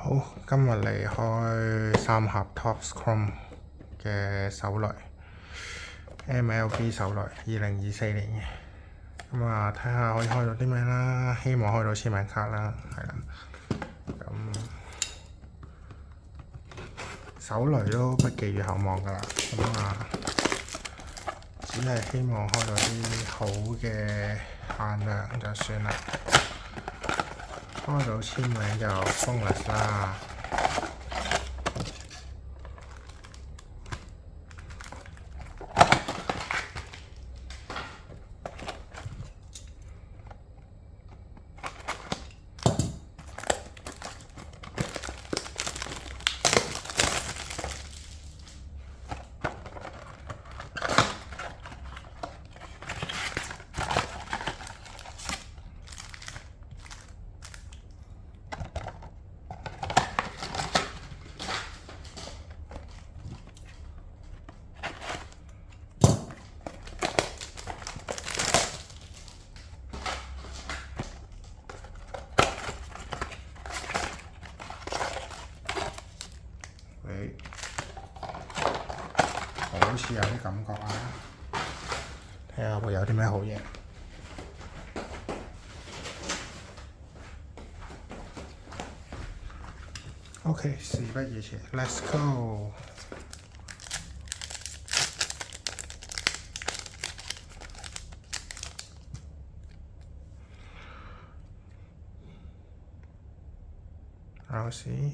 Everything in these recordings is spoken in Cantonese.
好，今日嚟開三盒 Topps Chrome 嘅手雷 MLB 手雷2024年嘅，咁啊睇下可以開到啲咩啦，希望開到簽名卡啦，係啦，咁手雷都不寄予厚望㗎啦，咁啊只係希望開到啲好嘅限量就算啦，開到簽名就 bonus 啦。好似有啲感覺啊！睇下會有啲咩好嘢。OK， 事不宜遲 ，Let's go！考試。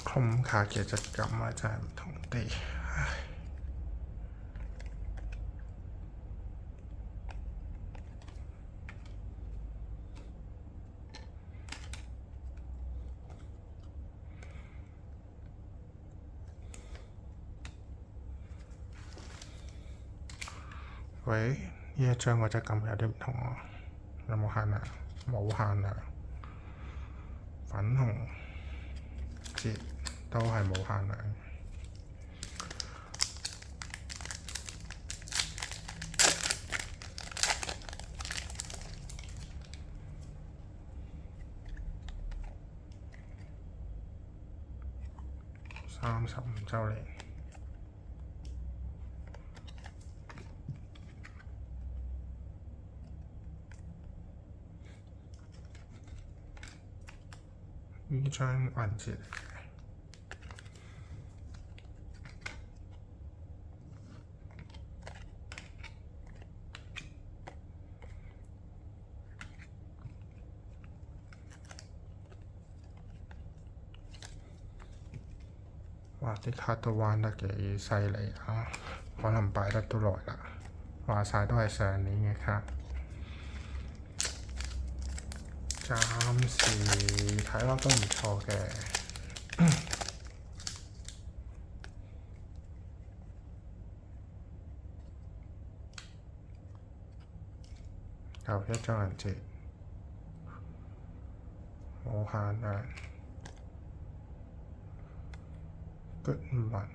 Chrome卡嘅質感啊，真係唔同啲，唉。喂，呢一張個質感有啲唔同喎，有冇限量？冇限量。粉紅節都係冇限量。35週年。呢張銀紙嚟嘅，哇！啲卡都彎得幾犀利啊，可能擺得都耐啦。話晒都係上年嘅卡，暫時睇落都唔錯嘅。又一張銀紙，冇限量。Goodman。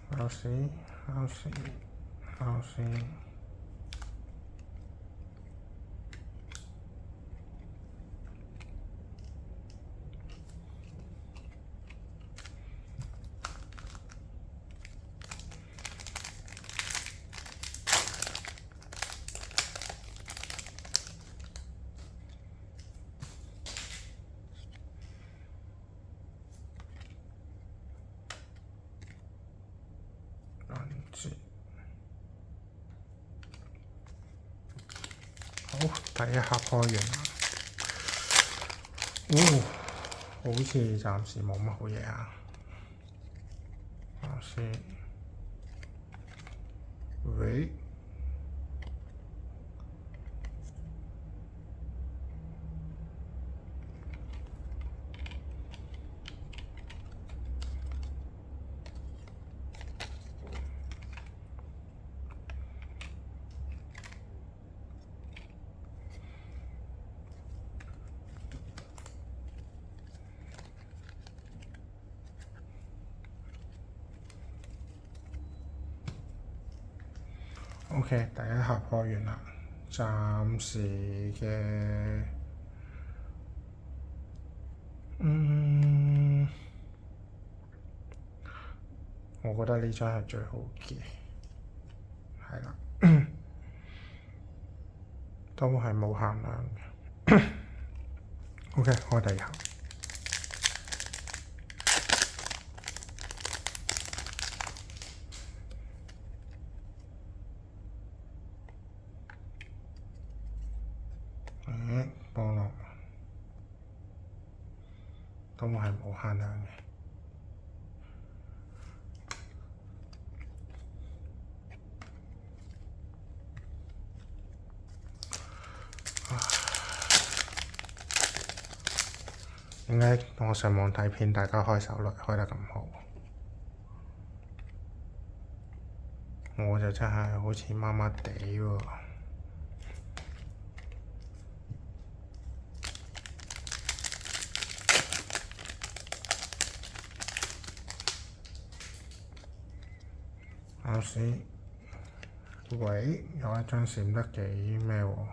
考試。好，第一盒開完啦。好似暫時冇乜好嘢啊。考試。喂。OK，第一盒破完啦，暫時嘅我覺得呢張係最好嘅，係啦，都係冇限量嘅。OK，開第二盒。菠蘿都係冇限量嘅。點解我上網睇片，大家開手率開得咁好？我就真係好似麻麻地喎。有時，喂，有一張閃得幾咩喎？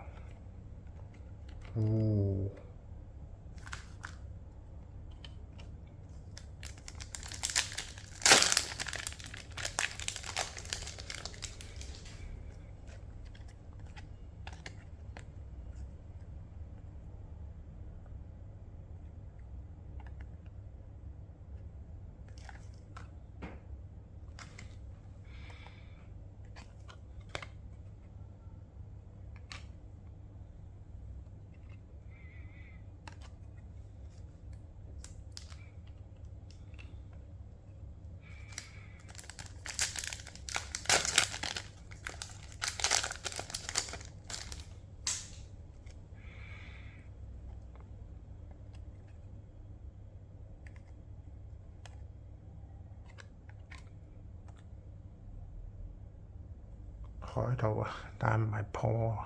開到啊，但係唔係破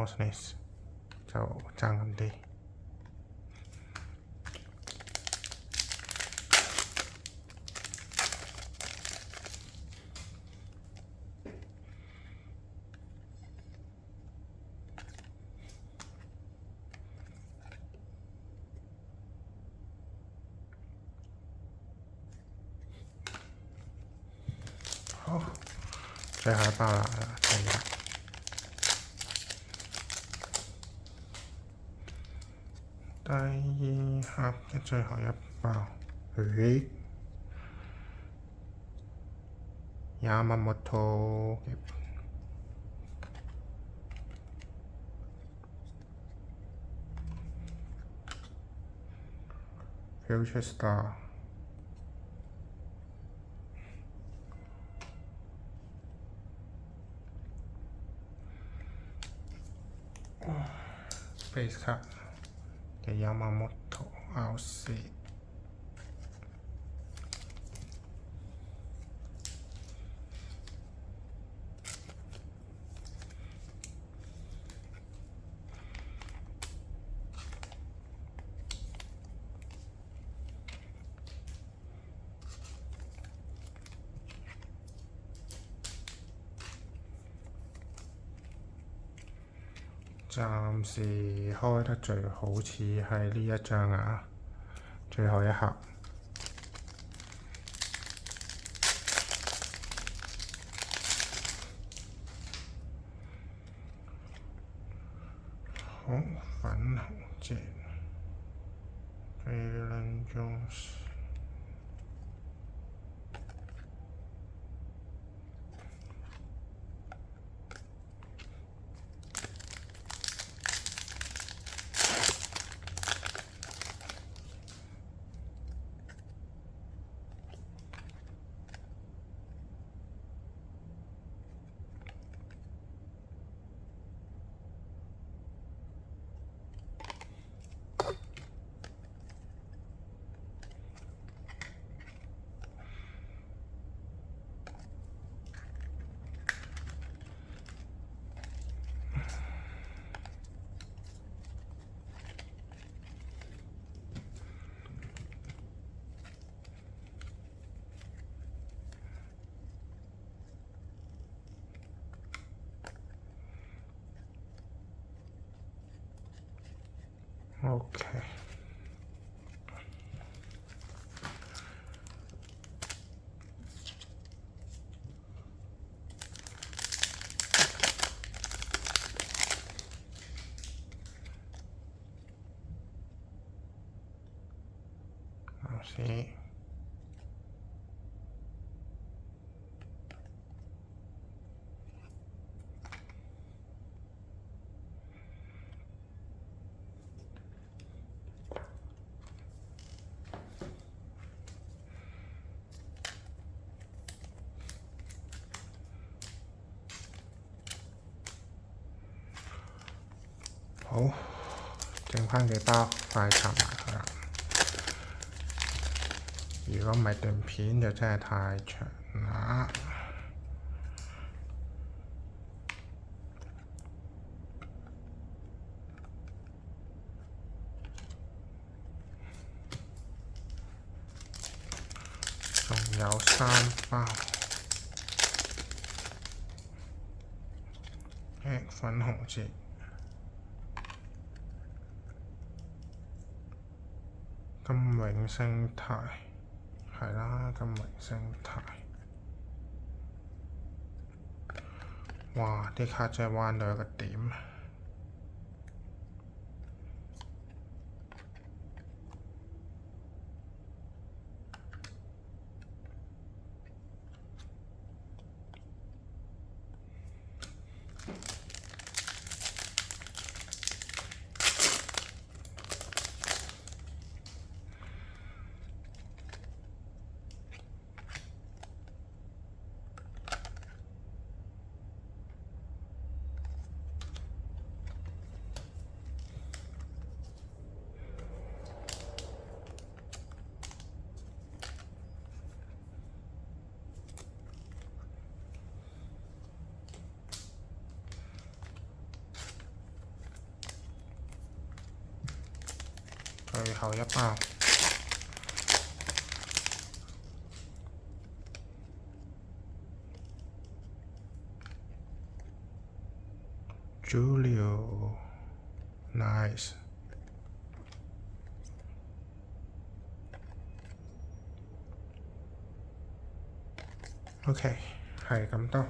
Sneeze 就爭咁啲。好，最後一包啦，第二盒嘅最後一包，Yamamoto 嘅 Future Star。Base card 嘅 Yamamoto RC。暫時開得最好似係呢一張啊，最後一盒。好，粉紅箭 Jalen Jones。OK。先。好，剩翻幾包，快插埋佢啦。如果唔係段片就真係太長啦。仲有3包。粉紅節。金永星泰，係啦，金永星泰。哇！啲卡真係彎到一個點。最後一包。Julio nice。OK， 係咁多。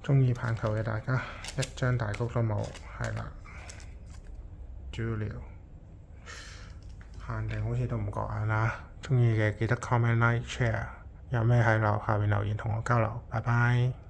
鍾意棒球嘅大家，一張大谷都冇，係啦。Julio 限定好似都唔覺眼啦。鍾意嘅記得 comment、like、share。有咩喺下面留言同我交流。拜拜。